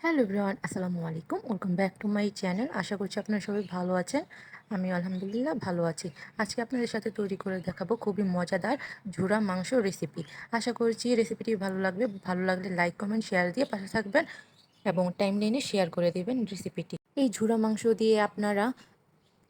Hello everyone, আসসালামু আলাইকুম। Welcome back to my channel. আশা করছি আপনারা সবাই ভালো আছেন। আমি আলহামদুলিল্লাহ ভালো আছি। আজকে আপনাদের সাথে তৈরি করে দেখাবো খুবই মজাদার ঝুরা মাংস রেসিপি। আশা করছি রেসিপিটি ভালো লাগবে। ভালো লাগলে লাইক, কমেন্ট, শেয়ার দিয়ে পাশে থাকবেন এবং টাইমলাইনে শেয়ার করে দেবেন রেসিপিটি। এই ঝুরা মাংস দিয়ে আপনারা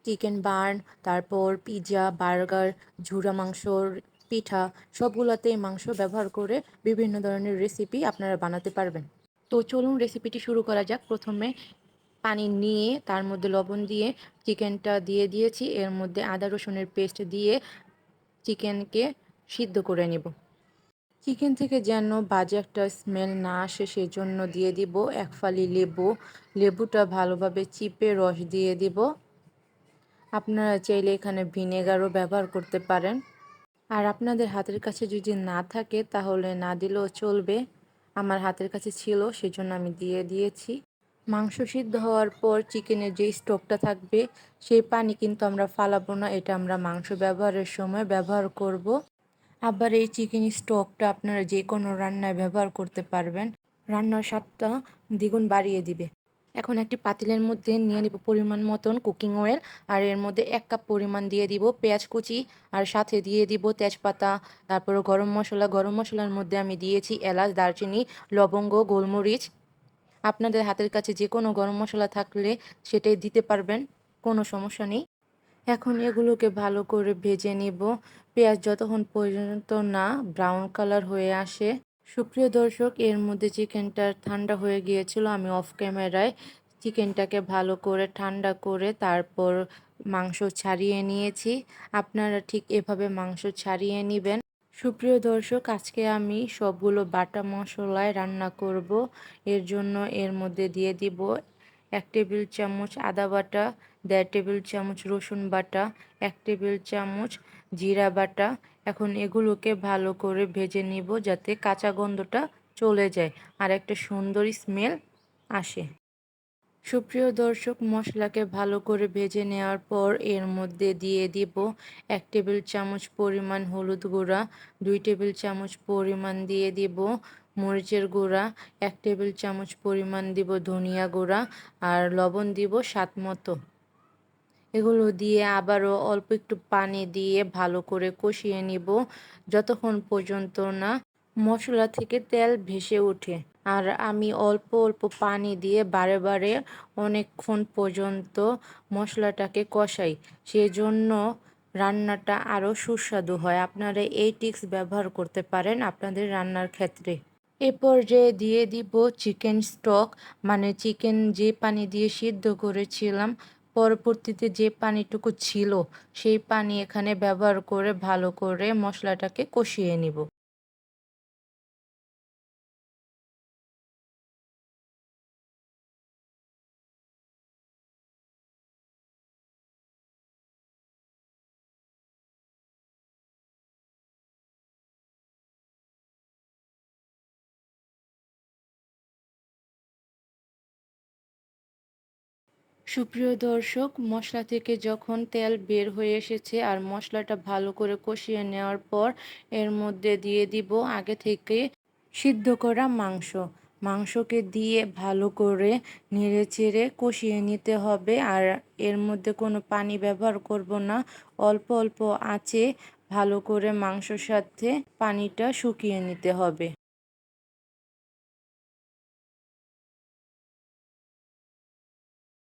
চিকেন বার্ন, তারপর পিৎজা, বার্গার, ঝুরা মাংসর পিঠা সবগুলোতে মাংস ব্যবহার করে বিভিন্ন ধরনের রেসিপি আপনারা বানাতে পারবেন। তো চলুন রেসিপিটি শুরু করা যাক। প্রথমে পানি নিয়ে তার মধ্যে লবণ দিয়ে চিকেনটা দিয়ে দিয়েছি। এর মধ্যে আদা রসুনের পেস্ট দিয়ে চিকেনকে সিদ্ধ করে নেব। চিকেন থেকে যেন বাজে একটা স্মেল না আসে সেজন্য দিয়ে দিব এক ফালি লেবু। লেবুটা ভালোভাবে চিপে রস দিয়ে দিব। আপনারা চাইলে এখানে ভিনেগারও ব্যবহার করতে পারেন। আর আপনাদের হাতের কাছে যদি না থাকে তাহলে না দিলেও চলবে। আমার হাতের কাছে ছিল সেজন্য আমি দিয়ে দিয়েছি। মাংস সিদ্ধ হওয়ার পর চিকেনের যে স্টকটা থাকবে সেই পানি কিন্তু আমরা ফালাবো না, এটা আমরা মাংস ব্যবহারের সময় ব্যবহার করব। আবার এই চিকেন স্টকটা আপনারা যে কোনো রান্নায় ব্যবহার করতে পারবেন, রান্নার স্বাদটা দ্বিগুণ বাড়িয়ে দিবে। এখন একটি পাতিলের মধ্যে নিয়ে নিব পরিমাণ মতন কুকিং অয়েল। আর এর মধ্যে 1 কাপ পরিমাণ দিয়ে দিব পেঁয়াজ কুচি, আর সাথে দিয়ে দিব তেজপাতা, তারপর গরম মশলা। গরম মশলার মধ্যে আমি দিয়েছি এলাচ, দারচিনি, লবঙ্গ, গোলমরিচ। আপনাদের হাতের কাছে যে কোনো গরম মশলা থাকলে সেটাই দিতে পারবেন, কোনো সমস্যা নেই। এখন এগুলোকে ভালো করে ভেজে নিব, পেঁয়াজ যতক্ষণ পর্যন্ত না ব্রাউন কালার হয়ে আসে। সুপ্রিয় দর্শক, এর মধ্যে চিকেনটা ঠান্ডা হয়ে গিয়েছিল। আমি অফ ক্যামেরায় চিকেনটাকে ভালো করে ঠান্ডা করে তারপর মাংস ছাড়িয়ে নিয়েছি। আপনারা ঠিক এভাবে মাংস ছাড়িয়ে নেবেন। সুপ্রিয় দর্শক, আজকে আমি সবগুলো বাটা মশলায় রান্না করব। এর জন্য এর মধ্যে দিয়ে দিব 1 টেবিল চামচ আদা বাটা, 1.5 টেবিল চামচ রসুন বাটা, 1 টেবিল চামচ জিরা বাটা। এখন এগুলোকে ভালো করে ভেজে নিব যাতে কাঁচা গন্ধটা চলে যায় আর একটা সুন্দর স্মেল আসে। সুপ্রিয় দর্শক, মশলাকে ভালো করে ভেজে নেওয়ার পর এর মধ্যে দিয়ে দিব 1 টেবিল চামচ পরিমাণ হলুদ গুঁড়া, 2 টেবিল চামচ পরিমাণ দিয়ে দিব মরিচের গুঁড়া, 1 টেবিল চামচ পরিমাণ দিব ধনিয়া গুঁড়া, আর লবণ দিব স্বাদ মতো। এগুলো দিয়ে আবারও অল্প একটু পানি দিয়ে ভালো করে কষিয়ে নিব যতক্ষণ পর্যন্ত না মশলা থেকে তেল ভেসে ওঠে। আর আমি অল্প অল্প পানি দিয়ে বারে বারে অনেকক্ষণ পর্যন্ত মশলাটাকে কষাই, সেজন্য রান্নাটা আরও সুস্বাদু হয়। আপনারা এই টিপস ব্যবহার করতে পারেন আপনাদের রান্নার ক্ষেত্রে। এ পর্যায়ে দিয়ে দিব চিকেন স্টক, মানে চিকেন যে পানি দিয়ে সিদ্ধ করেছিলাম, পরবর্তীতে যে পানিটুকু ছিল সেই পানি এখানে ব্যবহার করে ভালো করে মশলাটাকে কষিয়ে নিব। সুপ্রিয় দর্শক, মশলা থেকে যখন তেল বের হয়ে এসেছে আর মশলাটা ভালো করে কষিয়ে নেওয়ার পর এর মধ্যে দিয়ে দিব আগে থেকে সিদ্ধ করা মাংস। মাংসকে দিয়ে ভালো করে নেড়েচেড়ে কষিয়ে নিতে হবে। আর এর মধ্যে কোনো পানি ব্যবহার করব না, অল্প অল্প আঁচে ভালো করে মাংসর সাথে পানিটা শুকিয়ে নিতে হবে।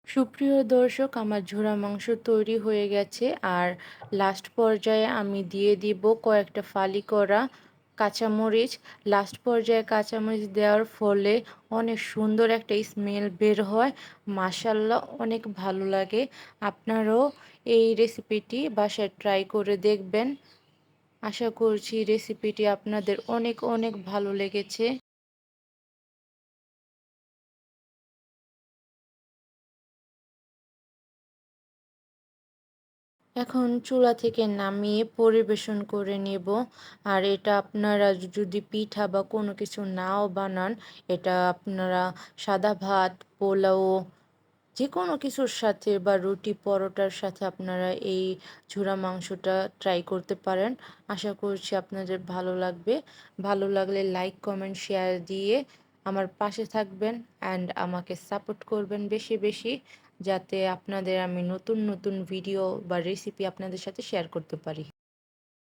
সুপ্রিয় দর্শক, আমার ঝুরা মাংস তৈরি হয়ে গেছে। আর লাস্ট পর্যায়ে আমি দিয়ে দিব কয়েকটা ফালি করা কাঁচামরিচ। লাস্ট পর্যায়ে কাঁচামরিচ দেওয়ার ফলে অনেক সুন্দর একটা স্মেল বের হয়, মাশাল্লাহ অনেক ভালো লাগে। আপনারাও এই রেসিপিটি বাসায় ট্রাই করে দেখবেন। আশা করছি রেসিপিটি আপনাদের অনেক অনেক ভালো লেগেছে। এখন চুলা থেকে নামিয়ে পরিবেশন করে নেব। আর এটা আপনারা যদি পিঠা বা কোনো কিছু নাও বানান, এটা আপনারা সাদা ভাত, পোলাও, যে কোনো কিছুর সাথে বা রুটি পরোটার সাথে আপনারা এই ঝুরা মাংসটা ট্রাই করতে পারেন। আশা করছি আপনাদের ভালো লাগবে। ভালো লাগলে লাইক, কমেন্ট, শেয়ার দিয়ে আমার পাশে থাকবেন অ্যান্ড আমাকে সাপোর্ট করবেন বেশি বেশি, যাতে আপনাদের আমি নতুন নতুন ভিডিও বা রেসিপি আপনাদের সাথে শেয়ার করতে পারি।